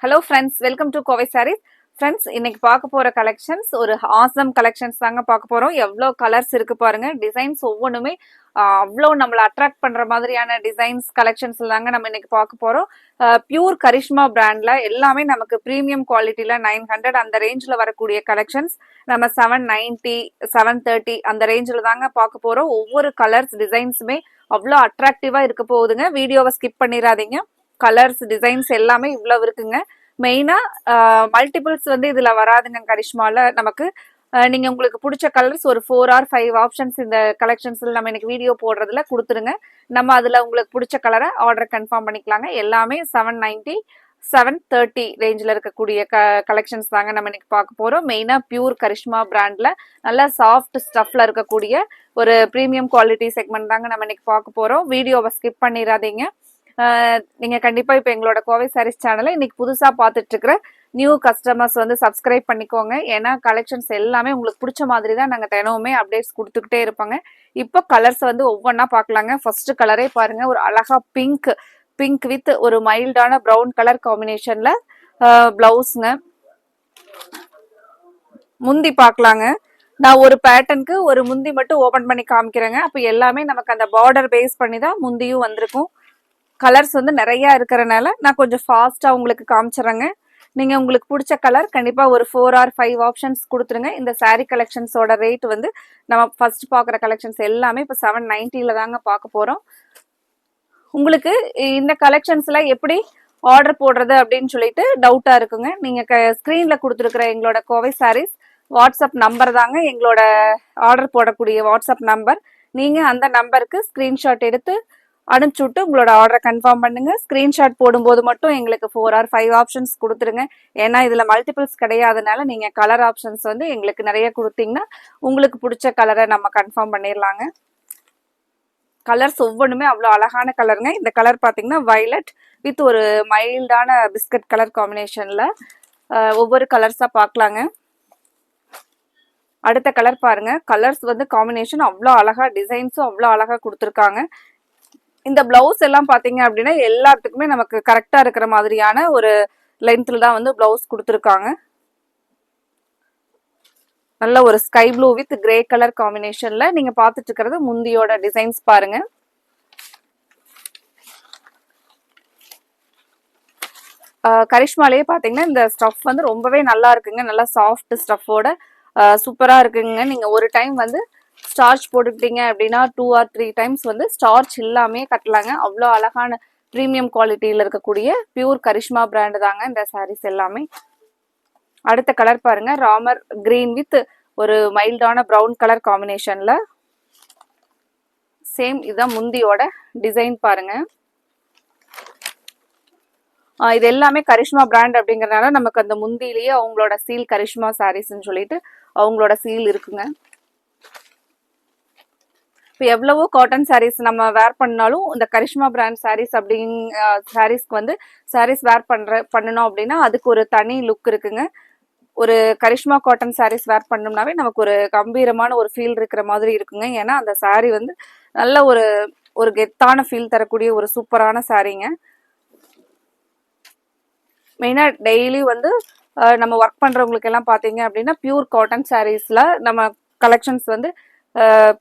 Hello friends, welcome to Kovai Sarees. Friends, இன்னைக்கு பார்க்க போற கலெக்ஷன்ஸ் ஒரு ஆசம் கலெக்ஷன்ஸ் தாங்க பார்க்க போறோம். எவ்வளோ கலர்ஸ் இருக்கு பாருங்க. டிசைன்ஸ் ஒவ்வொன்றுமே அவ்வளோ நம்மளை அட்ராக்ட் பண்ற மாதிரியான டிசைன்ஸ் கலெக்ஷன்ஸ் தாங்க நம்ம இன்னைக்கு பார்க்க போறோம். பியூர் கரிஷ்மா பிராண்ட்ல எல்லாமே நமக்கு ப்ரீமியம் குவாலிட்டியில 900 அந்த ரேஞ்சில் வரக்கூடிய கலெக்ஷன்ஸ் நம்ம 790 730 அந்த ரேஞ்சில் தாங்க பார்க்க போறோம். ஒவ்வொரு கலர்ஸ் டிசைன்ஸுமே அவ்வளோ அட்ராக்டிவா இருக்க போகுதுங்க. வீடியோவை ஸ்கிப் பண்ணிடாதீங்க. கலர்ஸ் டிசைன்ஸ் எல்லாமே இவ்வளவு இருக்குங்க. மெயினா மல்டிபிள்ஸ் வந்து இதுல வராதுங்க. கரிஷ்மால நமக்கு நீங்க உங்களுக்கு பிடிச்ச கலர்ஸ் ஒரு 4 or 5 ஆப்ஷன்ஸ் இந்த கலெக்ஷன்ஸ்ல நம்ம இன்னைக்கு வீடியோ போடுறதுல கொடுத்துருங்க. நம்ம அதுல உங்களுக்கு பிடிச்ச கலரை ஆர்டர் கன்ஃபார்ம் பண்ணிக்கலாங்க. எல்லாமே 790 730 ரேஞ்சில் இருக்கக்கூடிய கலெக்ஷன்ஸ் தாங்க நம்ம இன்னைக்கு பார்க்க போறோம். மெயினா பியூர் கரிஷ்மா பிராண்ட்ல நல்ல சாஃப்ட் ஸ்டஃப்ல இருக்கக்கூடிய ஒரு ப்ரீமியம் குவாலிட்டி செக்மெண்ட் தாங்க நம்ம இன்னைக்கு பார்க்க போறோம். வீடியோவை ஸ்கிப் பண்ணிடாதீங்க. நீங்க கண்டிப்பா இப்ப எங்களோட கோவை சாரீஸ் சேனலை இன்னைக்கு புதுசா பார்த்துட்டு இருக்கிற நியூ கஸ்டமர்ஸ் வந்து சப்ஸ்கிரைப் பண்ணிக்கோங்க. ஏன்னா கலெக்ஷன்ஸ் எல்லாமே உங்களுக்கு பிடிச்ச மாதிரி தான் நாங்க தினமுமே அப்டேட்ஸ் கொடுத்துக்கிட்டே இருப்பாங்க. இப்போ கலர்ஸ் வந்து ஒவ்வொன்றா பார்க்கலாங்க. ஃபர்ஸ்ட் கலரே பாருங்க, ஒரு அழகா பிங்க் வித் ஒரு மைல்டான ப்ரௌன் கலர் காம்பினேஷன்ல பிளவுஸ்ங்க. முந்தி பார்க்கலாங்க. நான் ஒரு பேட்டர்னுக்கு ஒரு முந்தி மட்டும் ஓபன் பண்ணி காமிக்கிறேங்க. அப்போ எல்லாமே நமக்கு அந்த பார்டர் பேஸ் பண்ணி தான் முந்தியும் வந்திருக்கும். கலர்ஸ் வந்து நிறைய இருக்கிறனால நான் கொஞ்சம் ஃபாஸ்டா உங்களுக்கு காமிச்சிடுறேங்க. நீங்க உங்களுக்கு பிடிச்ச கலர் கண்டிப்பா ஒரு 4 or 5 ஆப்ஷன்ஸ் கொடுத்துருங்க. இந்த சாரீ கலெக்ஷன்ஸோட ரேட் வந்து நம்ம ஃபர்ஸ்ட் பார்க்குற கலெக்ஷன்ஸ் எல்லாமே இப்போ 790ல தாங்க பார்க்க போறோம். உங்களுக்கு இந்த கலெக்ஷன்ஸ்ல எப்படி ஆர்டர் போடுறது அப்படின்னு சொல்லிட்டு டவுட்டா இருக்குங்க. நீங்க ஸ்கிரீன்ல கொடுத்துருக்கிற எங்களோட கோவை சாரீஸ் வாட்ஸ்அப் நம்பர் தாங்க எங்களோட ஆர்டர் போடக்கூடிய வாட்ஸ்அப் நம்பர். நீங்க அந்த நம்பருக்கு ஸ்கிரீன்ஷாட் எடுத்து அனுப்பிச்சு விட்டு உங்களோட ஆர்டரை கன்ஃபார்ம் பண்ணுங்க. ஸ்கிரீன்ஷாட் போடும்போது மட்டும் எங்களுக்கு 4 or 5 ஆப்ஷன்ஸ் கொடுத்துருங்க. ஏன்னா இதுல மல்டிபிள்ஸ் கிடையாதனால நீங்க கலர் ஆப்ஷன்ஸ் வந்து எங்களுக்கு நிறைய கொடுத்தீங்கன்னா உங்களுக்கு பிடிச்ச கலரை நம்ம கன்ஃபார்ம் பண்ணிடலாங்க. கலர்ஸ் ஒவ்வொன்றுமே அவ்வளோ அழகான கலருங்க. இந்த கலர் பார்த்தீங்கன்னா வயலட் வித் ஒரு மைல்டான பிஸ்கட் கலர் காம்பினேஷன்ல ஒவ்வொரு கலர்ஸா பார்க்கலாங்க. அடுத்த கலர் பாருங்க. கலர்ஸ் வந்து காம்பினேஷன் அவ்வளோ அழகா, டிசைன்ஸும் அவ்வளோ அழகா கொடுத்துருக்காங்க. இந்த பிளவுஸ் எல்லாம் பாத்தீங்க அப்படின்னா எல்லாத்துக்குமே நமக்கு கரெக்டா இருக்கிற மாதிரியான ஒரு லென்த்ல தான் வந்து பிளவுஸ் கொடுத்துருக்காங்க. நல்ல ஒரு sky blue with grey colour காம்பினேஷன்ல நீங்க பாத்துட்டு இருக்கிறது முந்தியோட டிசைன்ஸ் பாருங்க. கரிஷ்மாலேயே பாத்தீங்கன்னா இந்த ஸ்டஃப் வந்து ரொம்பவே நல்லா இருக்குங்க. நல்லா சாஃப்ட் ஸ்டஃபோட சூப்பரா இருக்குங்க. நீங்க ஒரு டைம் வந்து ஸ்டார்ச் போட்டுக்கிட்டீங்க அப்படின்னா 2 or 3 டைம்ஸ் வந்து ஸ்டார்ச் இல்லாமே கட்டலாங்க. அவ்வளோ அழகான ப்ரீமியம் குவாலிட்டியில் இருக்கக்கூடிய பியூர் கரிஷ்மா பிராண்ட் தாங்க இந்த சாரீஸ் எல்லாமே. அடுத்த கலர் பாருங்க, ராமர் கிரீன் வித் ஒரு மைல்டான ப்ரௌன் கலர் காம்பினேஷன்ல. சேம் இதுதான் முந்தியோட டிசைன் பாருங்க. இது எல்லாமே கரிஷ்மா பிராண்ட் அப்படிங்கறதுனால நமக்கு அந்த முந்தியிலேயே அவங்களோட சீல் கரிஷ்மா சாரீஸ்ன்னு சொல்லிட்டு அவங்களோட சீல் இருக்குங்க. இப்போ எவ்வளவோ காட்டன் சாரீஸ் நம்ம வேர் பண்ணாலும் இந்த கரிஷ்மா பிராண்ட் சாரீஸ் சாரீஸ்க்கு வந்து சாரீஸ் வேர் பண்ணணும் அப்படின்னா அதுக்கு ஒரு தனி லுக் இருக்குங்க. ஒரு கரிஷ்மா காட்டன் சாரீஸ் வேர் பண்ணோம்னாவே நமக்கு ஒரு கம்பீரமான ஒரு ஃபீல் இருக்கிற மாதிரி இருக்குங்க. ஏன்னா அந்த சாரீ வந்து நல்ல ஒரு கெத்தான ஃபீல் தரக்கூடிய ஒரு சூப்பரான சாரீங்க. மெயினாக டெய்லி வந்து நம்ம ஒர்க் பண்ணுறவங்களுக்கு எல்லாம் பார்த்தீங்க அப்படின்னா பியூர் காட்டன் சாரீஸில் நம்ம கலெக்ஷன்ஸ் வந்து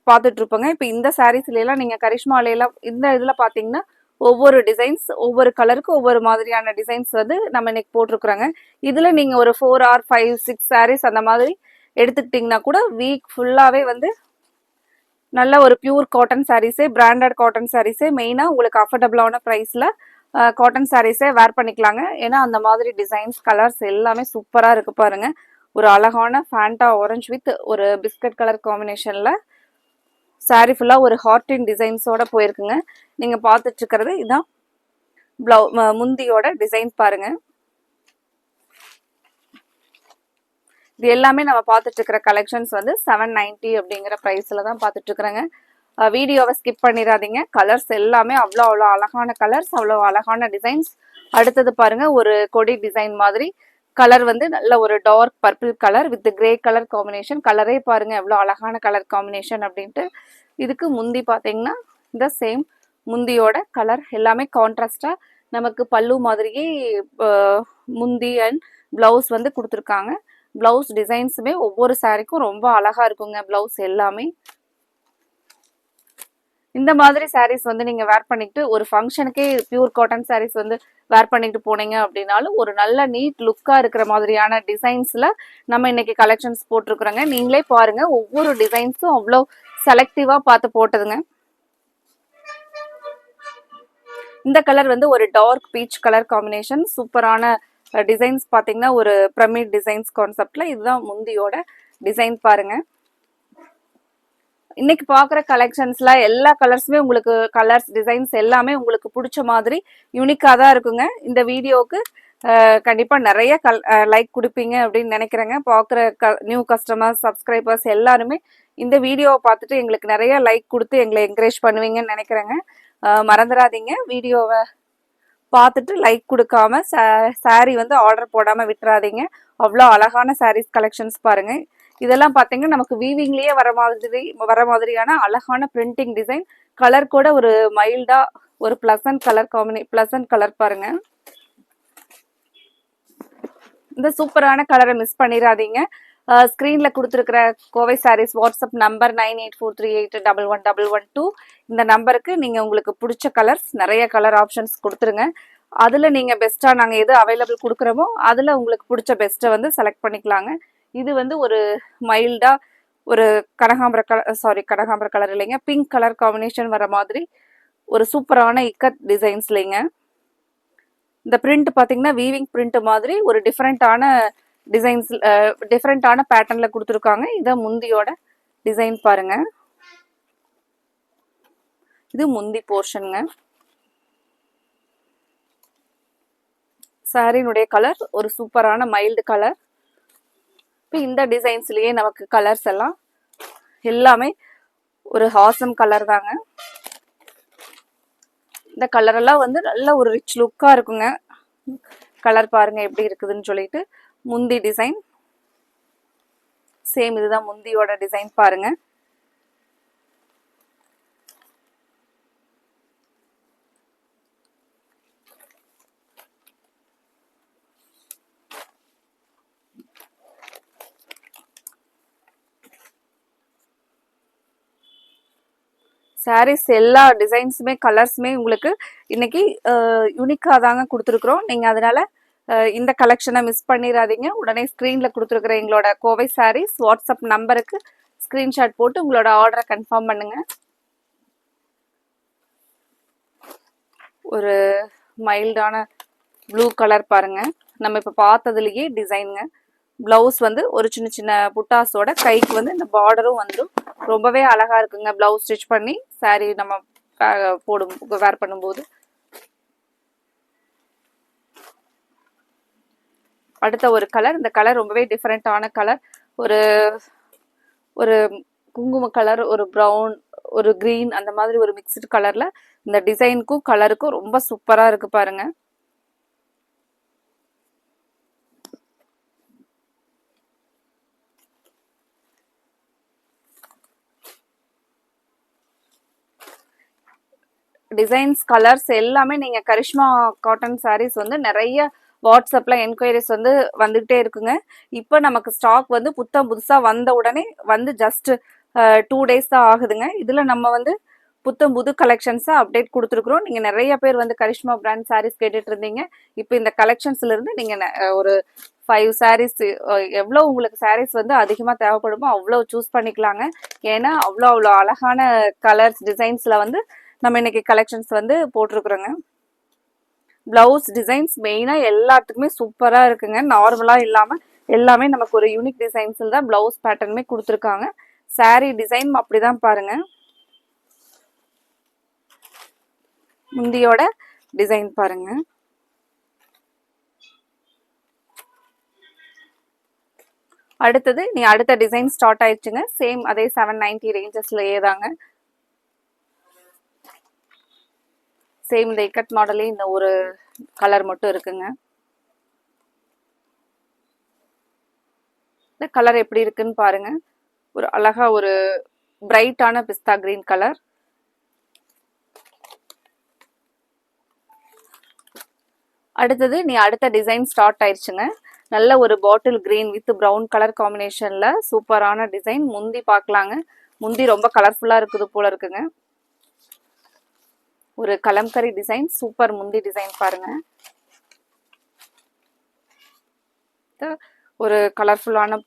பார்த்துட்டு இருப்போங்க. இப்போ இந்த சாரீஸ்ல எல்லாம் நீங்க கரிஷ்மாலையெல்லாம் இந்த இதுல பாத்தீங்கன்னா ஒவ்வொரு டிசைன்ஸ் ஒவ்வொரு கலருக்கு ஒவ்வொரு மாதிரியான டிசைன்ஸ் வந்து நம்ம இன்னைக்கு போட்டிருக்கிறோங்க. இதுல நீங்க ஒரு 4 or 5 6 சாரீஸ் அந்த மாதிரி எடுத்துக்கிட்டீங்கன்னா கூட வீக் ஃபுல்லாவே வந்து நல்ல ஒரு பியூர் காட்டன் சாரீஸே, பிராண்டட் காட்டன் சாரீஸே மெயினா உங்களுக்கு அஃபோர்டபுளான ப்ரைஸ்ல காட்டன் சாரீஸே வேர் பண்ணிக்கலாங்க. ஏன்னா அந்த மாதிரி டிசைன்ஸ் கலர்ஸ் எல்லாமே சூப்பரா இருக்கு பாருங்க. ஒரு அழகான ஃபேண்டா ஆரஞ்சு வித் ஒரு பிஸ்கட் கலர் காம்பினேஷன்ல சாரீ ஃபுல்லா ஒரு ஹார்டின் டிசைன்ஸோட போயிருக்குங்க. நீங்க பார்த்துட்டு இருக்கிறது இதான் முந்தியோட டிசைன் பாருங்க. இது எல்லாமே நம்ம பார்த்துட்டு இருக்கிற கலெக்ஷன்ஸ் வந்து 790 அப்படிங்கிற பிரைஸ்ல தான் பார்த்துட்டு இருக்கிறேங்க. வீடியோவை ஸ்கிப் பண்ணிடாதீங்க. கலர்ஸ் எல்லாமே அவ்வளோ அழகான கலர்ஸ், அவ்வளோ அழகான டிசைன்ஸ். அடுத்தது பாருங்க, ஒரு கொடி டிசைன் மாதிரி கலர் வந்து நல்ல ஒரு dark purple colour with grey colour combination. கலரே பாருங்க எவ்வளோ அழகான கலர் காம்பினேஷன் அப்படின்ட்டு. இதுக்கு முந்தி பார்த்தீங்கன்னா இந்த சேம் முந்தியோட கலர் எல்லாமே கான்ட்ராஸ்டா நமக்கு பல்லு மாதிரியே முந்தி அண்ட் பிளவுஸ் வந்து கொடுத்துருக்காங்க. பிளவுஸ் டிசைன்ஸுமே ஒவ்வொரு சாரிக்கும் ரொம்ப அழகா இருக்குங்க. பிளவுஸ் எல்லாமே இந்த மாதிரி சாரீஸ் வந்து நீங்க வேர் பண்ணிட்டு ஒரு ஃபங்க்ஷனுக்கே பியூர் காட்டன் சாரீஸ் வந்து வேர் பண்ணிட்டு போனீங்க அப்படின்னாலும் ஒரு நல்ல நீட் லுக்கா இருக்கிற மாதிரியான டிசைன்ஸ்ல நம்ம இன்னைக்கு கலெக்ஷன்ஸ் போட்டிருக்கிறோங்க. நீங்களே பாருங்க, ஒவ்வொரு டிசைன்ஸும் அவ்வளோ செலக்டிவா பார்த்து போட்டதுங்க. இந்த கலர் வந்து ஒரு டார்க் பீச் கலர் காம்பினேஷன். சூப்பரான டிசைன்ஸ் பாத்தீங்கன்னா ஒரு பிரமிட் டிசைன்ஸ் கான்செப்ட்ல. இதுதான் முந்தியோட டிசைன் பாருங்க. இன்னைக்கு பாக்குற கலெக்ஷன்ஸ்ல எல்லா கலர்ஸுமே உங்களுக்கு கலர்ஸ் டிசைன்ஸ் எல்லாமே உங்களுக்கு பிடிச்ச மாதிரி யூனிக்கா தான் இருக்குங்க. இந்த வீடியோவுக்கு கண்டிப்பா நிறைய லைக் கொடுப்பீங்க அப்படின்னு நினைக்கிறேங்க. பாக்குற நியூ கஸ்டமர்ஸ் சப்ஸ்கிரைபர்ஸ் எல்லாருமே இந்த வீடியோவை பார்த்துட்டு எங்களுக்கு நிறைய லைக் கொடுத்து எங்களை என்கரேஜ் பண்ணுவீங்கன்னு நினைக்கிறேங்க. மறந்துடாதீங்க, வீடியோவை பார்த்துட்டு லைக் கொடுக்காம சாரீ வந்து ஆர்டர் போடாம விட்டுறாதீங்க. அவ்வளோ அழகான சாரீஸ் கலெக்ஷன்ஸ் பாருங்க. இதெல்லாம் பார்த்தீங்கன்னா நமக்கு வீவிங்லயே வர மாதிரியான அழகான பிரிண்டிங் டிசைன். கலர் கூட ஒரு மைல்டா ஒரு பிளசன்ட் கலர் பிளசன்ட் கலர் பாருங்க. இந்த சூப்பரான கலரை மிஸ் பண்ணிடாதீங்க. ஸ்க்ரீனில் கொடுத்துருக்கிற கோவை சாரீஸ் வாட்ஸ்அப் நம்பர் 9843811112. இந்த நம்பருக்கு நீங்கள் உங்களுக்கு பிடிச்ச கலர்ஸ் நிறைய கலர் ஆப்ஷன்ஸ் கொடுத்துருங்க. அதில் நீங்கள் பெஸ்ட்டாக நாங்கள் எது அவைலபிள் கொடுக்குறோமோ அதில் உங்களுக்கு பிடிச்ச பெஸ்ட்டை வந்து செலக்ட் பண்ணிக்கலாங்க. இது வந்து ஒரு மைல்டாக ஒரு கனகாம்பர கலர் இல்லைங்க, பிங்க் கலர் காம்பினேஷன் வர மாதிரி ஒரு சூப்பரான இக்கட் டிசைன்ஸ் இல்லைங்க. இந்த பிரிண்ட் பார்த்தீங்கன்னா வீவிங் பிரிண்ட் மாதிரி ஒரு டிஃப்ரெண்ட்டான டிசைன்ஸ் டிஃப்ரெண்டான பேட்டர்ன்ல கொடுத்துருக்காங்க. இதை முந்தியோட டிசைன் பாருங்க. இது முந்தி போர்ஷனுங்க. சாரினுடைய கலர் ஒரு சூப்பரான மைல்டு கலர். இப்போ இந்த டிசைன்ஸ்லயே நமக்கு கலர்ஸ் எல்லாம் எல்லாமே ஒரு ஹாசம் கலர் தாங்க. இந்த கலர் எல்லாம் வந்து நல்ல ஒரு ரிச் லுக்கா இருக்குங்க. கலர் பாருங்க எப்படி இருக்குதுன்னு சொல்லிட்டு. முந்தி டிசைன் சேம், இதுதான் முந்தியோட டிசைன் பாருங்க. சாரீஸ் எல்லா டிசைன்ஸுமே கலர்ஸுமே உங்களுக்கு இன்னைக்கு யூனிக்கா தாங்க கொடுத்துருக்குறோம். நீங்க அதனால இந்த கலெக்ஷனை மிஸ் பண்ணிடாதீங்க. உடனே ஸ்க்ரீனில் கொடுத்துருக்குற எங்களோட கோவை சாரீஸ் வாட்ஸ்அப் நம்பருக்கு ஸ்க்ரீன்ஷாட் போட்டு உங்களோட ஆர்டரை கன்ஃபார்ம் பண்ணுங்க. ஒரு மைல்டான ப்ளூ கலர் பாருங்க. நம்ம இப்போ பார்த்ததுலேயே டிசைனுங்க. பிளவுஸ் வந்து ஒரு சின்ன சின்ன புட்டாஸோட கைக்கு வந்து இந்த பார்டரும் வந்துடும். ரொம்பவே அழகா இருக்குங்க. பிளவுஸ் ஸ்டிச் பண்ணி சாரீ நம்ம வேர் பண்ணும்போது. அடுத்த ஒரு கலர், இந்த கலர் ரொம்பவே டிஃப்ரெண்டான கலர். ஒரு ஒரு குங்கும கலர், ஒரு ப்ரௌன், ஒரு கிரீன், அந்த மாதிரி ஒரு மிக்ஸ்டு கலர்ல இந்த டிசைனுக்கும் கலருக்கும் ரொம்ப சூப்பரா இருக்கு பாருங்க. டிசைன்ஸ் கலர்ஸ் எல்லாமே நீங்க கரிஷ்மா காட்டன் சாரீஸ் வந்து நிறைய வாட்ஸ்அப்ல என்கொயரிஸ் வந்து வந்துகிட்டே இருக்குங்க. இப்போ நமக்கு ஸ்டாக் வந்து புதுசா வந்த உடனே வந்து ஜஸ்ட் 2 days தான் ஆகுதுங்க. இதுல நம்ம வந்து புது கலெக்ஷன்ஸை அப்டேட் கொடுத்துருக்குறோம். நீங்க நிறைய பேர் வந்து கரிஷ்மா பிராண்ட் சாரீஸ் கேட்டுட்டு இருந்தீங்க. இப்போ இந்த கலெக்ஷன்ஸ்ல இருந்து நீங்க ஒரு 5 சாரீஸ், எவ்வளோ உங்களுக்கு சாரீஸ் வந்து அதிகமாக தேவைப்படுமோ அவ்வளோ சூஸ் பண்ணிக்கலாங்க. ஏன்னா அவ்வளோ அழகான கலர்ஸ் டிசைன்ஸ்ல வந்து நம்ம இன்னைக்கு கலெக்ஷன்ஸ் வந்து போட்டிருக்கிறோங்க. பிளவுஸ் டிசைன்ஸ் மெயினாக எல்லாத்துக்குமே சூப்பராக இருக்குங்க. நார்மலாக இல்லாமல் எல்லாமே நமக்கு ஒரு யூனிக் டிசைன்ஸில் தான் பிளவுஸ் பேட்டர்னுமே கொடுத்துருக்காங்க. சாரீ டிசைன் அப்படிதான் பாருங்க. முந்தியோட டிசைன் பாருங்க. அடுத்தது அடுத்த டிசைன் ஸ்டார்ட் ஆயிடுச்சுங்க. சேம் அதே 790 ரேஞ்சஸ்லயே தாங்க. சேம் இந்த இக்கட் மாடலே இந்த ஒரு கலர் மட்டும் இருக்குங்க. இந்த கலர் எப்படி இருக்குன்னு பாருங்க. ஒரு அழகா ஒரு பிரைட்டான பிஸ்தா கிரீன் கலர். அடுத்தது நீ அடுத்த டிசைன் ஸ்டார்ட் ஆயிடுச்சுங்க. நல்ல ஒரு bottle green with brown colour காம்பினேஷன்ல சூப்பரான டிசைன். முந்தி பார்க்கலாங்க. முந்தி ரொம்ப கலர்ஃபுல்லா இருக்குது போல இருக்குங்க. ஒரு கலம்கரி டிசைன், சூப்பர் முந்தி டிசைன் பாருங்க. ஒரு கலர்ஃபுல்லான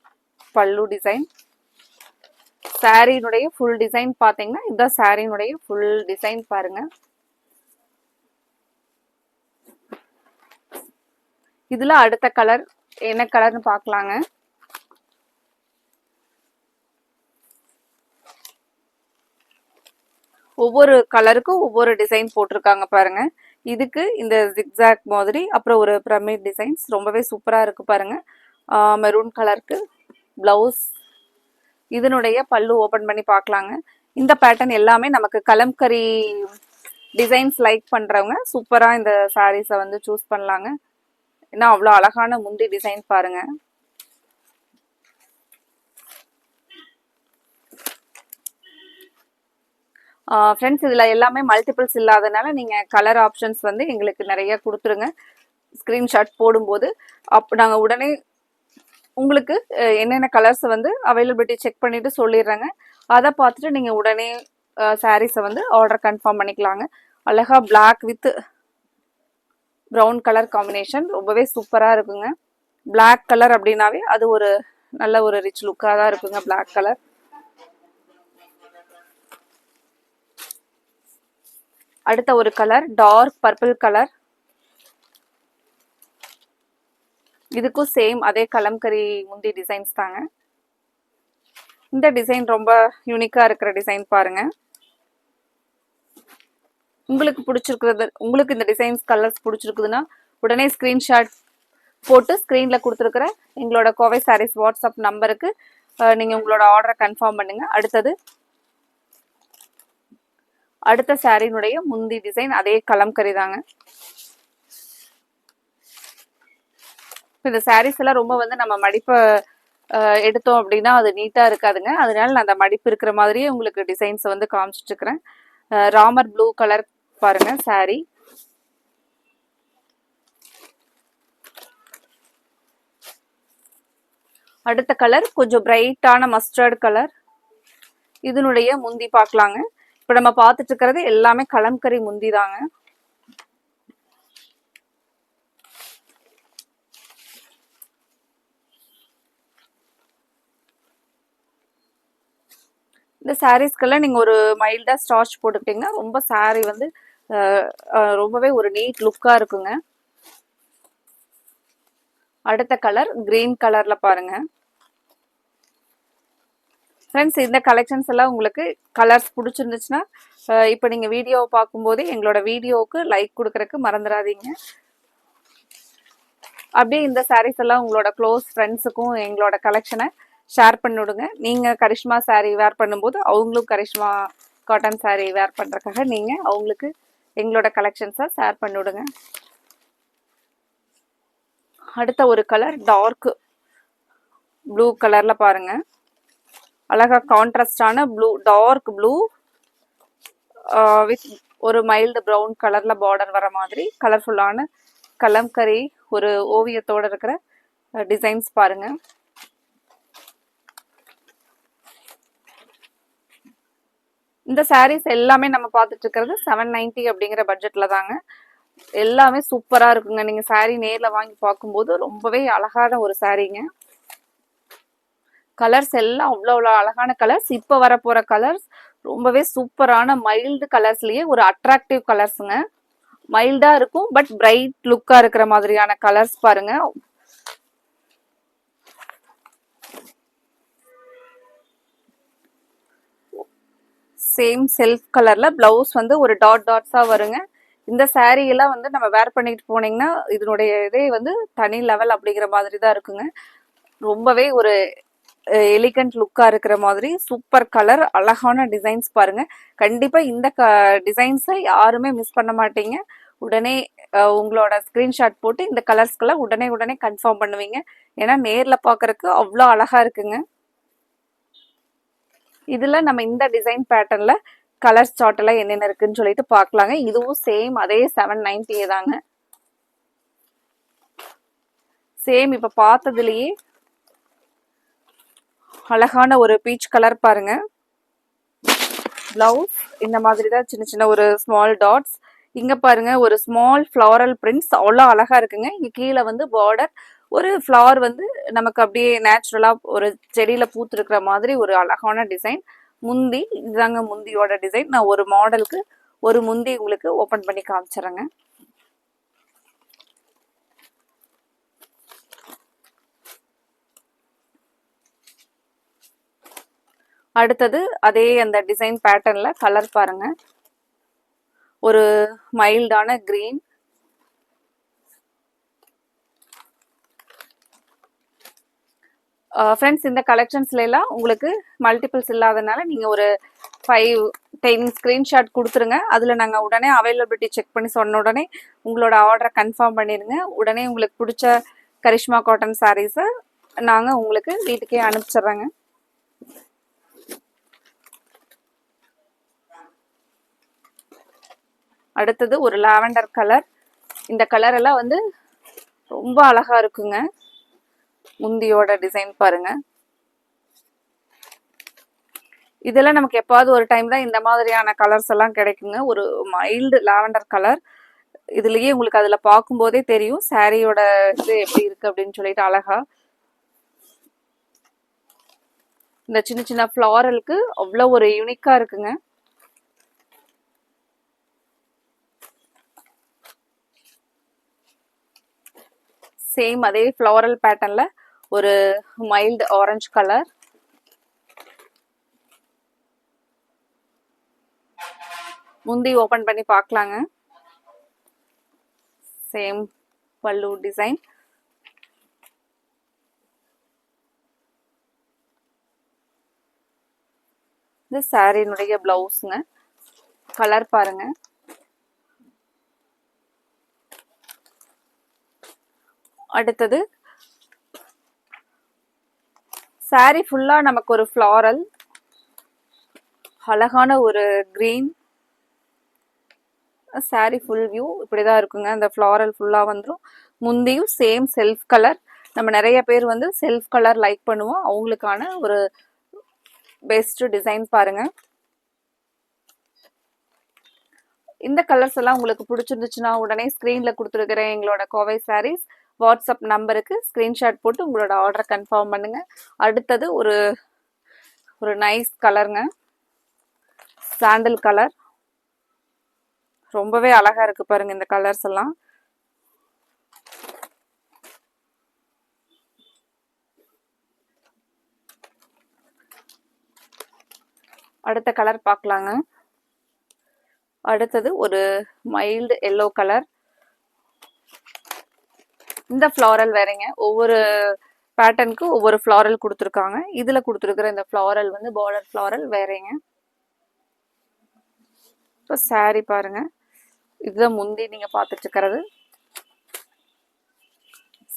பல்லு டிசைன். சாரியினுடைய ஃபுல் டிசைன் பாத்தீங்கன்னா இதுதான் சாரியினுடைய ஃபுல் டிசைன் பாருங்க. இதுல அடுத்த கலர் என்ன கலர்னு பார்க்கலாங்க. ஒவ்வொரு கலருக்கும் ஒவ்வொரு டிசைன் போட்டிருக்காங்க பாருங்க. இதுக்கு இந்த ஜிக்ஸாக் மாதிரி, அப்புறம் ஒரு பிரமிட் டிசைன்ஸ் ரொம்பவே சூப்பரா இருக்கு பாருங்க. மெரூன் கலருக்கு பிளவுஸ். இதனுடைய பல்லு ஓபன் பண்ணி பார்க்கலாங்க. இந்த பேட்டர்ன் எல்லாமே நமக்கு கலம்கரி டிசைன்ஸ் லைக் பண்றவங்க சூப்பரா இந்த சாரீஸை வந்து சூஸ் பண்ணலாங்க. ஏன்னா அவ்வளோ அழகான முந்தி டிசைன் பாருங்க. ஃப்ரெண்ட்ஸ் இதுல எல்லாமே மல்டிபிள்ஸ் இல்லாதனால நீங்க கலர் ஆப்ஷன்ஸ் வந்து எங்களுக்கு நிறைய கொடுத்துருங்க. ஸ்கிரீன்ஷாட் போடும்போது நாங்க உடனே உங்களுக்கு என்னென்ன கலர்ஸ் வந்து அவைலபிலிட்டி செக் பண்ணிட்டு சொல்லிடுறேங்க. அதை பார்த்துட்டு நீங்க உடனே சாரீஸை வந்து ஆர்டர் கன்ஃபார்ம் பண்ணிக்கலாங்க. அழகா black with brown colour combination ரொம்பவே சூப்பரா இருக்குங்க. பிளாக் கலர் அப்படின்னாவே அது ஒரு நல்ல ஒரு ரிச் லுக்காக தான் இருக்குங்க. Black colour. அடுத்த ஒரு கலர் டார்க் பர்பிள் கலர். இதுக்கும் சேம் அதே கலம்கரி முந்தி டிசைன்ஸ் தாங்க. இந்த டிசைன் ரொம்ப யூனிக்கா இருக்கிற டிசைன் பாருங்க. உங்களுக்கு பிடிச்சிருக்கிறது, உங்களுக்கு இந்த டிசைன்ஸ் கலர்ஸ் பிடிச்சிருக்குதுன்னா உடனே ஸ்கிரீன்ஷாட் போட்டு ஸ்கிரீன்ல கொடுத்துருக்கிற எங்களோட கோவை சாரீஸ் வாட்ஸ்அப் நம்பருக்கு நீங்க உங்களோட ஆர்டரை கன்ஃபார்ம் பண்ணுங்க. அடுத்த சாரியினுடைய முந்தி டிசைன் அதே கலம்கரி தாங்க. இந்த சாரீஸ் எல்லாம் ரொம்ப வந்து நம்ம மடிப்பை எடுத்தோம் அப்படின்னா அது நீட்டா இருக்காதுங்க. அதனால நான் அந்த மடிப்பு இருக்கிற மாதிரியே உங்களுக்கு டிசைன்ஸ் வந்து காமிச்சிட்டு இருக்கிறேன். ராமர் ப்ளூ கலர் பாருங்க சாரி. அடுத்த கலர் கொஞ்சம் பிரைட்டான மஸ்டர்ட் கலர். இதனுடைய முந்தி பார்க்கலாங்க. இப்ப நம்ம பார்த்துட்டு இருக்கிறது எல்லாமே கலம்கரி முந்தி தாங்க. இந்த சாரீஸ்க்கெல்லாம் நீங்க ஒரு மைல்டா ஸ்டார்ச் போட்டுக்கிட்டீங்கன்னா ரொம்ப சாரி வந்து ரொம்பவே ஒரு நீட் லுக்கா இருக்குங்க. அடுத்த கலர் கிரீன் கலர்ல பாருங்க. ஃப்ரெண்ட்ஸ் இந்த கலெக்ஷன்ஸ் எல்லாம் உங்களுக்கு கலர்ஸ் பிடிச்சிருந்துச்சுன்னா இப்போ நீங்க வீடியோவை பார்க்கும்போதே எங்களோட வீடியோவுக்கு லைக் கொடுக்கறதுக்கு மறந்துடாதீங்க. அப்படியே இந்த சாரீஸ் எல்லாம் உங்களோட க்ளோஸ் ஃப்ரெண்ட்ஸுக்கும் எங்களோட கலெக்ஷனை ஷேர் பண்ணி விடுங்க. நீங்க கரிஷ்மா சாரீ வேர் பண்ணும்போது அவங்களும் கரிஷ்மா காட்டன் சாரீ வேர் பண்றதுக்காக நீங்க அவங்களுக்கு எங்களோட கலெக்ஷன்ஸை ஷேர் பண்ணி விடுங்க. அடுத்த ஒரு கலர் டார்க் ப்ளூ கலர்ல பாருங்க. அழகா கான்ட்ராஸ்டான ப்ளூ, டார்க் ப்ளூ வித் ஒரு மைல்டு ப்ரௌன் கலர்ல பார்டர் வர மாதிரி கலர்ஃபுல்லான கலம்கரி ஒரு ஓவியத்தோட இருக்கிற டிசைன்ஸ் பாருங்க. இந்த சாரீஸ் எல்லாமே நம்ம பார்த்துட்டு இருக்கிறது 790 அப்படிங்கிற பட்ஜெட்ல தாங்க. எல்லாமே சூப்பரா இருக்குங்க. நீங்க சாரீ நேர்ல வாங்கி பார்க்கும்போது ரொம்பவே அழகான ஒரு சாரீங்க. கலர்ஸ் எல்லாம் அவ்வளோ அழகான கலர்ஸ். இப்ப வர போற கலர்ஸ் ரொம்பவே சூப்பரான மைல்டு கலர்ஸ்லயே ஒரு அட்ராக்டிவ் கலர்ஸுங்க. மைல்டா இருக்கும் பட் பிரைட் லுக்கா இருக்கிற மாதிரியான கலர்ஸ் பாருங்க. சேம் செல்ஃப் கலர்ல பிளவுஸ் வந்து ஒரு டாட் டாட்ஸா வருங்க. இந்த சாரீ எல்லாம் வந்து நம்ம வேர் பண்ணிட்டு போனீங்கன்னா இதனுடைய இதே வந்து தனி லெவல் அப்படிங்கிற மாதிரி தான் இருக்குங்க. ரொம்பவே ஒரு எலிகண்ட் லுக்கா இருக்கிற மாதிரி சூப்பர் கலர், அழகான டிசைன்ஸ் பாருங்க. கண்டிப்பா இந்த டிசைன்ஸை யாருமே மிஸ் பண்ண மாட்டீங்க. உடனே உங்களோட ஸ்கிரீன்ஷாட் போட்டு இந்த கலர்ஸ்க்கெல்லாம் உடனே கன்ஃபார்ம் பண்ணுவீங்க. ஏன்னா நேர்ல பாக்குறதுக்கு அவ்வளோ அழகா இருக்குங்க. இதுல நம்ம இந்த டிசைன் பேட்டர்ன்ல கலர் சார்ட் எல்லாம் என்னென்ன இருக்குன்னு சொல்லிட்டு பார்க்கலாங்க. இதுவும் சேம் அதே 790 தாங்க. சேம் இப்ப பார்த்ததுலயே அழகான ஒரு பீச் கலர் பாருங்க. பிளவுஸ் இந்த மாதிரி தான் சின்ன சின்ன ஒரு ஸ்மால் டாட்ஸ். இங்க பாருங்க ஒரு ஸ்மால் ஃப்ளாரல் பிரிண்ட்ஸ் அவ்வளோ அழகா இருக்குங்க. இங்க கீழே வந்து பார்டர் ஒரு ஃப்ளவர் வந்து நமக்கு அப்படியே நேச்சுரலா ஒரு செடியில பூத்திருக்கிற மாதிரி ஒரு அழகான டிசைன். முந்தி இதுதாங்க முந்தியோட டிசைன். நான் ஒரு மாடலுக்கு ஒரு முந்தி உங்களுக்கு ஓபன் பண்ணி காமிச்சிடுறேங்க. அடுத்தது அதே அந்த டிசைன் பேட்டர்ன்ல கலர் பாருங்க. ஒரு மைல்டான கிரீன், ஃப்ரெண்ட்ஸ் இந்த கலெக்ஷன்ஸ்ல எல்லாம் உங்களுக்கு மல்டிபிள்ஸ் இல்லாதனால நீங்க ஒரு 5-10 ஸ்கிரீன்ஷாட் கொடுத்துருங்க. அதுல நாங்க உடனே அவைலபிலிட்டி செக் பண்ணி சொன்ன உடனே உங்களோட ஆர்டரை கன்ஃபார்ம் பண்ணிருங்க. உடனே உங்களுக்கு பிடிச்ச கரிஷ்மா காட்டன் சாரீஸை நாங்க உங்களுக்கு வீட்டுக்கே அனுப்பிச்சிடுறோங்க. அடுத்தது ஒரு லாவெண்டர் கலர். இந்த கலர் எல்லாம் வந்து ரொம்ப அழகா இருக்குங்க. முந்தியோட டிசைன் பாருங்க. இதெல்லாம் நமக்கு எப்பாவது ஒரு டைம் தான் இந்த மாதிரியான கலர்ஸ் எல்லாம் கிடைக்குங்க. ஒரு மைல்டு லாவெண்டர் கலர். இதுலயே உங்களுக்கு அதுல பார்க்கும் போதே தெரியும் சாரியோட இது எப்படி இருக்கு அப்படின்னு சொல்லிட்டு அழகா. இந்த சின்ன சின்ன ஃப்ளாரலுக்கு அவ்வளோ ஒரு யூனிக்கா இருக்குங்க. சேம் அதே ஃப்ளாரல் பேட்டர்ன்ல ஒரு மைல்டு ஆரஞ்சு கலர். முந்தி ஓபன் பண்ணி பார்க்கலாங்க. சேம் பல்லு டிசைன். இது சாரியினுடைய பிளவுஸ்ங்க. கலர் பாருங்க. அடுத்தது சாரி ஃபுல்லா நமக்கு ஒரு ஃப்ளாரல் அழகான ஒரு கிரீன். சாரி ஃபுல் வியூ இப்படிதான் இருக்குங்க. அந்த ஃப்ளாரல் ஃபுல்லா வந்துடும். முந்தியும் சேம் செல்ஃப் கலர். நம்ம நிறைய பேர் வந்து செல்ஃப் கலர் லைக் பண்ணுவோம். அவங்களுக்கான ஒரு பெஸ்ட் டிசைன் பாருங்க. இந்த கலர்ஸ் எல்லாம் உங்களுக்கு பிடிச்சிருந்துச்சுன்னா உடனே ஸ்கிரீன்ல கொடுத்துருக்கிற எங்களோட கோவை சாரீஸ் வாட்ஸ்அப் நம்பருக்கு ஸ்கிரீன்ஷாட் போட்டு உங்களோட ஆர்டரை கன்ஃபார்ம் பண்ணுங்க. அடுத்தது ஒரு ஒரு நைஸ் கலருங்க. Sandal colour. ரொம்பவே அழகா இருக்கு பாருங்க இந்த கலர்ஸ் எல்லாம். அடுத்த கலர் பார்க்கலாங்க. அடுத்தது ஒரு மைல்டு எல்லோ கலர். இந்த ஃப்ளாரல் வேறங்க. ஒவ்வொரு பேட்டர்னுக்கு ஒவ்வொரு ஃப்ளாரல் கொடுத்துருக்காங்க. இதுல கொடுத்துருக்கிற இந்த ஃப்ளாரல் வந்து பார்டர் ஃப்ளாரல் வேறங்க. இப்போ சாரி பாருங்க. இதுதான் முந்தி நீங்க பார்த்துட்டு இருக்கிறது.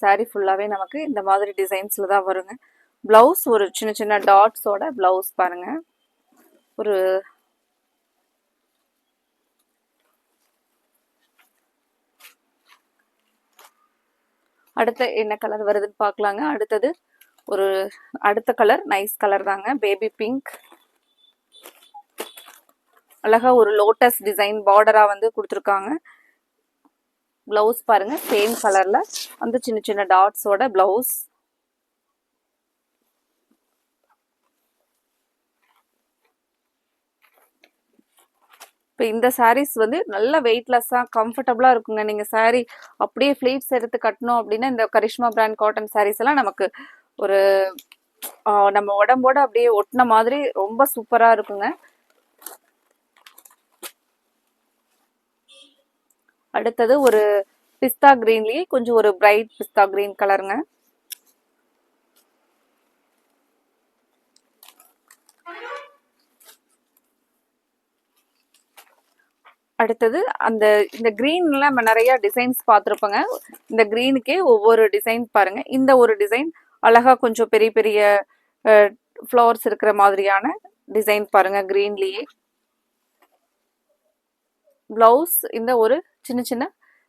சாரி ஃபுல்லாவே நமக்கு இந்த மாதிரி டிசைன்ஸ்ல தான் வருங்க. பிளவுஸ் ஒரு சின்ன சின்ன டாட்ஸோட பிளவுஸ் பாருங்க. ஒரு அடுத்த என்ன கலர் வருதுன்னு பார்க்கலாங்க. அடுத்தது ஒரு அடுத்த கலர் நைஸ் கலர் தாங்க. Baby pink. அழகா ஒரு லோட்டஸ் டிசைன் பார்டரா வந்து கொடுத்துருக்காங்க. பிளவுஸ் பாருங்க சேம் கலர்ல அந்த சின்ன சின்ன டாட்ஸோட பிளவுஸ். இப்போ இந்த சாரீஸ் வந்து நல்ல வெயிட்லெஸ்ஸாக கம்ஃபர்டபுளாக இருக்குங்க. நீங்கள் சாரீ அப்படியே ஃப்ளீட்ஸ் எடுத்து கட்டணும் அப்படின்னா இந்த கரிஷ்மா பிராண்ட் காட்டன் சாரீஸ் எல்லாம் நமக்கு ஒரு நம்ம உடம்போட அப்படியே ஒட்டின மாதிரி ரொம்ப சூப்பராக இருக்குங்க. அடுத்தது ஒரு பிஸ்தா கிரீன்லயே கொஞ்சம் ஒரு பிரைட் பிஸ்தா கிரீன் கலருங்க. அடுத்தது அந்த இந்த கிரீன்ல நம்ம நிறைய டிசைன்ஸ் பார்த்துருப்போங்க. இந்த கிரீனுக்கே ஒவ்வொரு டிசைன் பாருங்க. இந்த ஒரு டிசைன் அழகா கொஞ்சம் பெரிய பெரிய ஃப்ளவர்ஸ் இருக்கிற மாதிரியான டிசைன் பாருங்க கிரீன்லயே. பிளவுஸ் இந்த ஒரு சின்ன சின்ன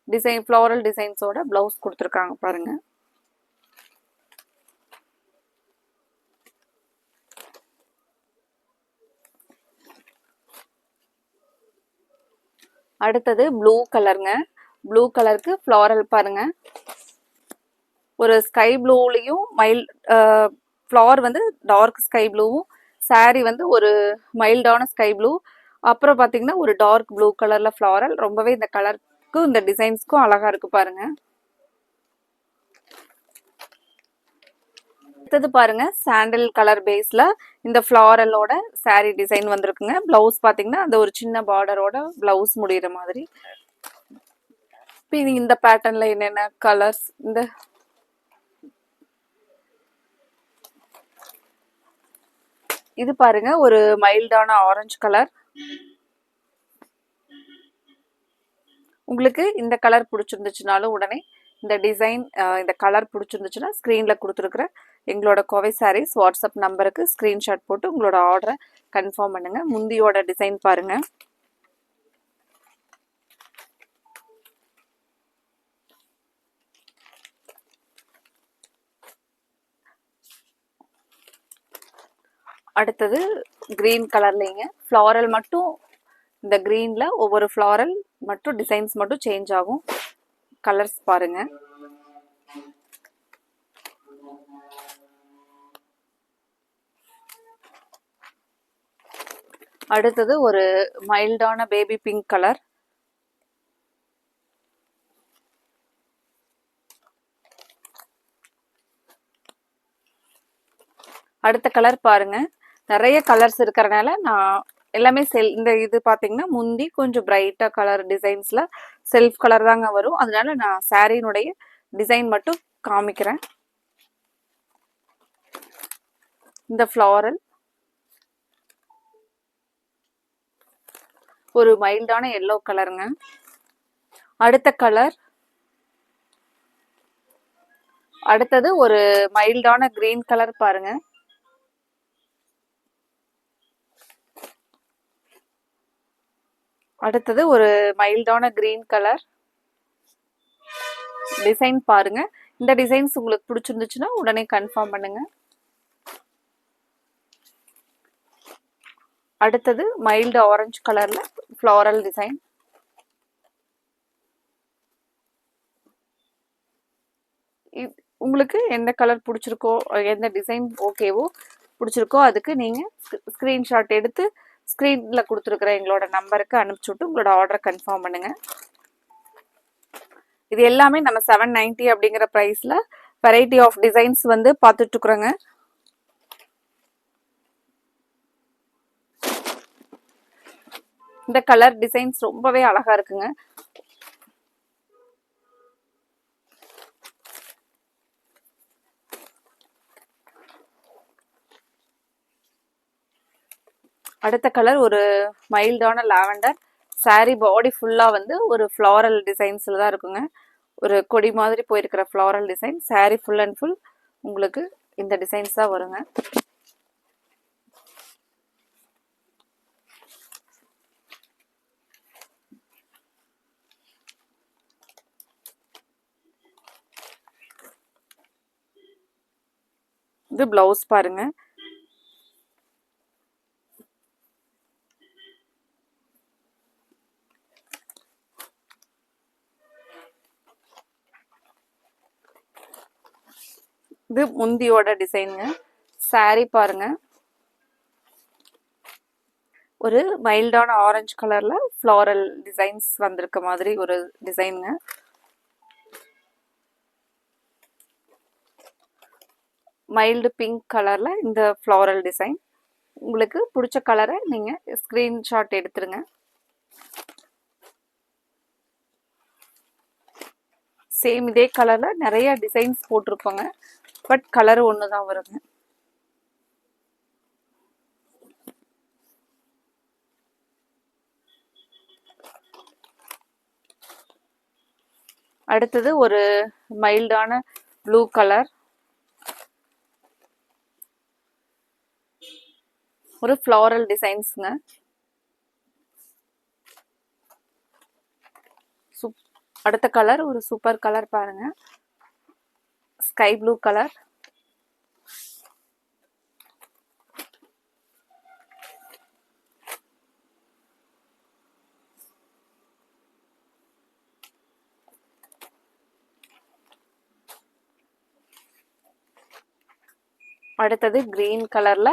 டிசைன் ஃப்ளோரல் டிசைன்ஸோட பிளவுஸ் கொடுத்துருக்காங்க பாருங்க. அடுத்தது ப்ளூ கலருங்க. ப்ளூ கலருக்கு ஃப்ளாரல் பாருங்க. ஒரு ஸ்கை ப்ளூலையும் ஃப்ளவர் வந்து டார்க் ஸ்கை ப்ளூவும், சாரி வந்து ஒரு மைல்டான ஸ்கை ப்ளூ, அப்புறம் பார்த்தீங்கன்னா ஒரு டார்க் ப்ளூ கலர்ல ஃப்ளாரல். ரொம்பவே இந்த கலருக்கும் இந்த டிசைன்ஸ்க்கும் அழகா இருக்கு பாருங்க. அடுத்தது பாருங்க சாண்டில் கலர் பேஸ்ல இந்த ஃப்ளாரலோட சாரி டிசைன் வந்திருக்குங்க. பிளவுஸ் பாத்தீங்கன்னா அந்த ஒரு சின்ன பார்டரோட பிளவுஸ் முடிகிற மாதிரி. இந்த பேட்டர்ன்ல என்னென்ன கலர்ஸ், இது பாருங்க ஒரு மைல்டான ஆரஞ்சு கலர். உங்களுக்கு இந்த கலர் பிடிச்சிருந்துச்சுனாலும் உடனே இந்த டிசைன் இந்த கலர் பிடிச்சிருந்துச்சுன்னா ஸ்க்ரீனில் கொடுத்துருக்குற எங்களோட கோவை சாரீஸ் வாட்ஸ்அப் நம்பருக்கு ஸ்க்ரீன்ஷாட் போட்டு உங்களோட ஆர்டரை கன்ஃபார்ம் பண்ணுங்க. முந்தியோட டிசைன் பாருங்க. அடுத்தது கிரீன் கலர்லேங்க ஃப்ளாரல் மட்டும், இந்த கிரீன்ல ஒவ்வொரு ஃப்ளாரல் மட்டும் டிசைன்ஸ் மட்டும் சேஞ்ச் ஆகும். கலர்ஸ் பாருங்க. அடுத்தது ஒரு மைல்டான பேபி பிங்க் கலர். அடுத்த கலர் பாருங்க. நிறைய கலர்ஸ் இருக்கிறனால நான் எல்லாமே இந்த இது பார்த்தீங்கன்னா முந்தி கொஞ்சம் பிரைட்டா கலர் டிசைன்ஸ்ல செல்ஃப் கலர் தாங்க வரும். அதனால நான் சாரியினுடைய டிசைன் மட்டும் காமிக்கிறேன். இந்த ஃப்ளாரல் ஒரு மைல்டான எல்லோ கலருங்க. அடுத்த கலர், அடுத்தது ஒரு மைல்டான கிரீன் கலர் பாருங்க. அடுத்தது ஒரு மைல்டான கிரீன் கலர். டிசைன் பாருங்க. இந்த டிசைன்ஸ் உங்களுக்கு பிடிச்சிருந்துச்சுன்னா உடனே கன்ஃபார்ம் பண்ணுங்க. அடுத்தது மைல்டு ஆரஞ்சு கலர்ல ஃப்ளாரல் டிசைன். உங்களுக்கு எந்த கலர் பிடிச்சிருக்கோ, எந்த டிசைன் ஓகேவோ பிடிச்சிருக்கோ அதுக்கு நீங்க ஸ்கிரீன்ஷாட் எடுத்து ஸ்கிரீன்ல கொடுத்துருக்குற எங்களோட நம்பருக்கு அனுப்பிச்சு விட்டு உங்களோட ஆர்டரை கன்ஃபார்ம் பண்ணுங்க. இது எல்லாமே நம்ம 790 அப்படிங்கிற பிரைஸ்ல வெரைட்டி ஆஃப் டிசைன்ஸ் வந்து பார்த்துட்டு இருக்கிறோங்க. இந்த கலர் டிசைன்ஸ் ரொம்பவே அழகா இருக்குங்க. அடுத்த கலர் ஒரு மைல்டான லாவெண்டர். சாரி பாடி ஃபுல்லா வந்து ஒரு ஃப்ளாரல் டிசைன்ஸ்ல தான் இருக்குங்க. ஒரு கொடி மாதிரி போயிருக்கிற floral design. Sorry full and full உங்களுக்கு இந்த டிசைன்ஸ் தான் வருங்க. இது பிளவுஸ் பாருங்க. இது முந்தியோட டிசைனுங்க. சாரி பாருங்க. ஒரு மைல்டான ஆரஞ்சு கலர்ல ஃப்ளாரல் டிசைன்ஸ் வந்திருக்க மாதிரி ஒரு டிசைனுங்க. மைல்டு பிங்க் கலர்ல இந்த ஃப்ளாரல் டிசைன். உங்களுக்கு பிடிச்ச கலரை நீங்க ஸ்கிரீன்ஷாட் எடுத்துருங்க. சேம் இதே கலர்ல நிறைய டிசைன்ஸ் போட்டிருப்பாங்க, பட் கலர் ஒன்று தான் வருங்க. அடுத்தது ஒரு மைல்டான ப்ளூ கலர். ஒரு ஃப்ளாரல் டிசைன்ஸ்ங்க. அடுத்த கலர் ஒரு சூப்பர் கலர் பாருங்க. Sky blue colour. அடுத்தது கிரீன் கலர்ல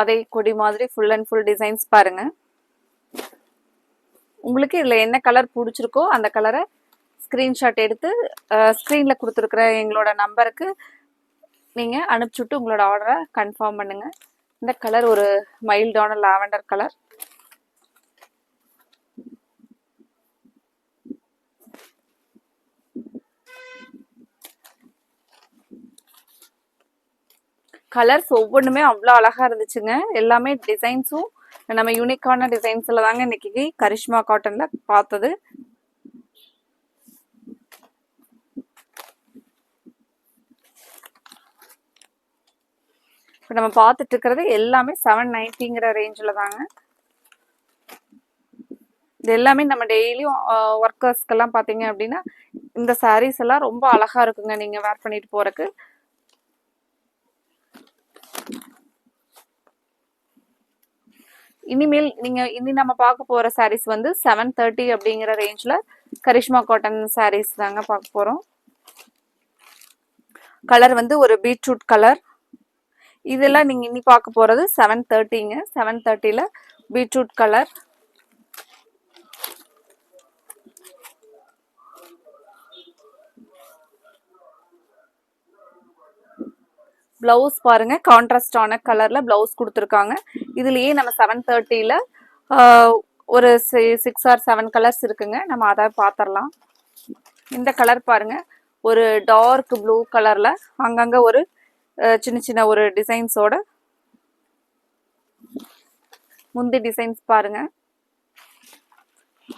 அதே கொடி மாதிரி ஃபுல் அண்ட் ஃபுல் டிசைன்ஸ் பாருங்க. உங்களுக்கு இதுல என்ன கலர் பிடிச்சிருக்கோ அந்த கலரை ஸ்கிரீன்ஷாட் எடுத்து ஸ்க்ரீன்ல கொடுத்துருக்குற எங்களோட நம்பருக்கு நீங்க அனுப்பிச்சுட்டு உங்களோட ஆர்டரை கன்ஃபார்ம் பண்ணுங்க. இந்த கலர் ஒரு மைல்டான லாவெண்டர் கலர். கலர்ஸ் ஒவ்வொன்றுமே அவ்வளோ அழகா இருந்துச்சுங்க. எல்லாமே டிசைன்ஸும் நம்ம யூனிக்கான டிசைன்ஸ்ல தாங்க இன்னைக்கு கரிஷ்மா காட்டன்ல பார்த்தது. இப்போ நம்ம பார்த்துட்டு இருக்கிறது எல்லாமே 790ங்கிற ரேஞ்சில் தாங்க. இது எல்லாமே நம்ம டெய்லியும் ஒர்க்கர்ஸ்க்கெல்லாம் பார்த்தீங்க அப்படின்னா இந்த சாரீஸ் எல்லாம் ரொம்ப அழகா இருக்குங்க நீங்க வேர் பண்ணிட்டு போறதுக்கு. இனிமேல் இனி நம்ம பார்க்க போற சாரீஸ் வந்து 730 அப்படிங்கிற ரேஞ்ச்ல கரிஷ்மா காட்டன் சாரீஸ் தாங்க பார்க்க போறோம். கலர் வந்து ஒரு பீட்ரூட் கலர். இதெல்லாம் நீங்க இனி பார்க்க போறது 730ங்க. 730ல பீட்ரூட் கலர். பிளவுஸ் பாருங்க, கான்ட்ராஸ்டான கலர்ல பிளவுஸ் கொடுத்துருக்காங்க. இதுலயே நம்ம 730ல ஒரு 6 or 7 கலர்ஸ் இருக்குங்க. நம்ம அதை பார்த்துடலாம். இந்த கலர் பாருங்க, ஒரு டார்க் ப்ளூ கலர்ல அங்கங்க ஒரு சின்ன சின்ன ஒரு டிசைன்ஸோட முந்தி டிசைன்ஸ் பாருங்க.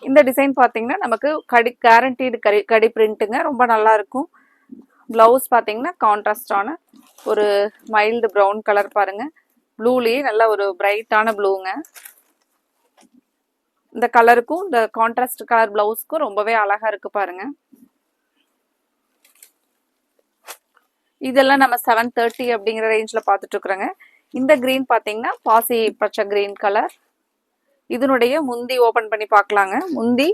இந்த டிசைன் பார்த்தீங்கன்னா நமக்கு கேரண்டீடு கடி பிரிண்ட்டுங்க, ரொம்ப நல்லா இருக்கும். பிளவுஸ் பார்த்தீங்கன்னா கான்ட்ராஸ்டான ஒரு மைல்டு ப்ரௌன் கலர் பாருங்க. ப்ளூலேயே நல்ல ஒரு பிரைட்டான ப்ளூங்க. இந்த கலருக்கும் இந்த கான்ட்ராஸ்ட் கலர் பிளவுஸ்க்கும் ரொம்பவே அழகா இருக்கு பாருங்க. இதெல்லாம் நம்ம 730 அப்படிங்கிற ரேஞ்ச்ல பார்த்துட்டு இருக்கிறோங்க. இந்த கிரீன் பார்த்தீங்கன்னா பாசி பச்சை கிரீன் கலர். இதனுடைய முந்தி ஓபன் பண்ணி பார்க்கலாங்க. முந்தி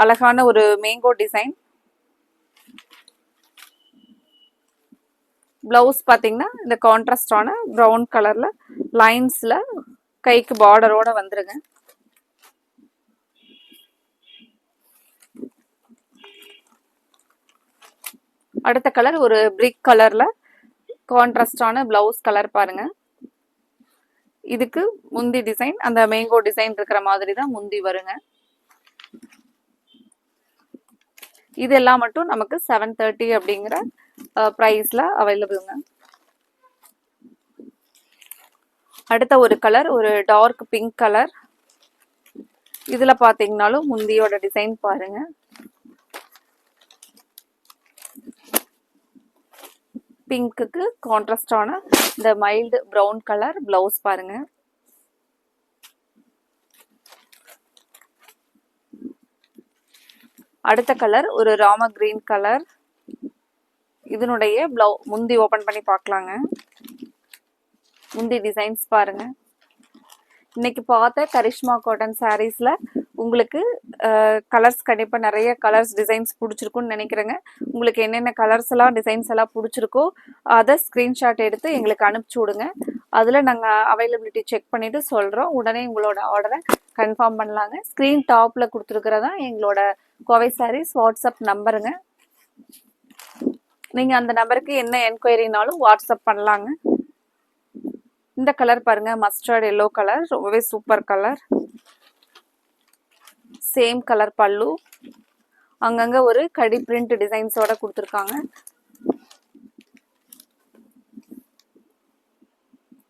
அழகான ஒரு மேங்கோ டிசைன். பிளவுஸ் பார்த்தீங்கன்னா இந்த கான்ட்ராஸ்டான ப்ரௌன் கலர்ல லைன்ஸ்ல கைக்கு பார்டரோட வந்துருங்க. அடுத்த கலர் ஒரு பிரிக் கலர்ல கான்ட்ராஸ்டான பிளவுஸ் கலர் பாருங்க. இதுக்கு முந்தி டிசைன் அந்த மேங்கோ டிசைன் இருக்கிற மாதிரி தான் முந்தி வருங்க. இதெல்லாம் மட்டும் நமக்கு 730 அப்படிங்கிற பிரைஸ்ல அவைலபிள்ங்க. அடுத்த ஒரு கலர் ஒரு டார்க் பிங்க் கலர். இதுல பாத்தீங்கன்னாலும் முந்தியோட டிசைன் பாருங்க. பிங்க்குக்கு கான்ட்ராஸ்டான இந்த மைல்டு ப்ரௌன் கலர் பிளவுஸ் பாருங்க. அடுத்த கலர் ஒரு ராம கிரீன் கலர். இதனுடைய முந்தி ஓபன் பண்ணி பார்க்கலாங்க. முந்தி டிசைன்ஸ் பாருங்க. இன்னைக்கு பார்த்த கரிஷ்மா காட்டன் சாரீஸ்ல உங்களுக்கு கலர்ஸ் கண்டிப்பா நிறைய கலர்ஸ் டிசைன்ஸ் பிடிச்சிருக்குன்னு நினைக்கிறேங்க. உங்களுக்கு என்னென்ன கலர்ஸ் எல்லாம் டிசைன்ஸ் எல்லாம் பிடிச்சிருக்கோ அதை ஸ்கிரீன்ஷாட் எடுத்து எங்களுக்கு அனுப்பிச்சு விடுங்க. அதுல நாங்க அவைலபிலிட்டி செக் பண்ணிட்டு சொல்றோம். உடனே உங்களோட ஆர்டரை கன்ஃபார்ம் பண்ணலாங்க. ஸ்கிரீன் டாப்ல கொடுத்துருக்கிறதா எங்களோட கோவை சாரீஸ் வாட்ஸ்அப் நம்பருங்க. நீங்க அந்த நம்பருக்கு என்ன என்கொயரினாலும் வாட்ஸ்அப் பண்ணலாங்க. இந்த கலர் பாருங்க, மஸ்டர்ட் எல்லோ கலர், ரொம்பவே சூப்பர் கலர். சேம் கலர் பல்லு, அங்கங்க ஒரு கடி பிரிண்ட் டிசைன்ஸோட கொடுத்துருக்காங்க.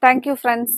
Thank you friends.